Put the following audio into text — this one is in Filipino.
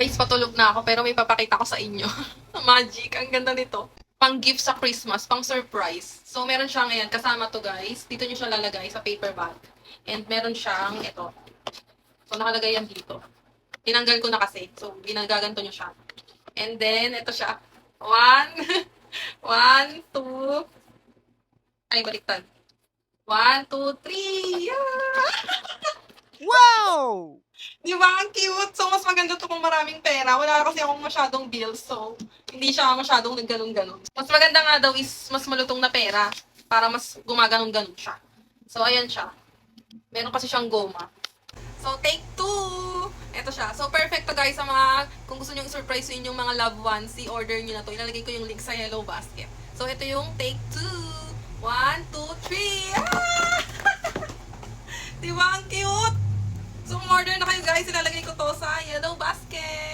Guys, patulog na ako pero may papakita ko sa inyo. Magic, ang ganda nito. Pang gift sa Christmas, pang surprise. So, meron siya ngayon, kasama to guys. Dito nyo siya lalagay sa paper bag. And meron siyang ito. So, nakalagay yan dito. Tinanggal ko na kasi. So, ginagaganto nyo siya. And then, ito siya. One, one, two, ay, baliktad. One, two, three! Yeah! Wow! Di ba? Ang cute. So, mas maganda to kung maraming pera. Wala kasi akong masyadong bills. So, hindi siya masyadong nagganon-ganon. Mas maganda nga daw is mas malutong na pera para mas gumaganon-ganon siya. So, ayan siya. Meron kasi siyang goma. So, take two! Ito siya. So, perfect to guys sa mga, kung gusto nyo i-surprise yun yung mga loved ones, i-order nyo na to. Ilalagay ko yung link sa yellow basket. So, ito yung take two. One, two, three! Ah! Di ba? Ang cute! So, order na kayo guys. Ilalagay ko to sa yellow basket.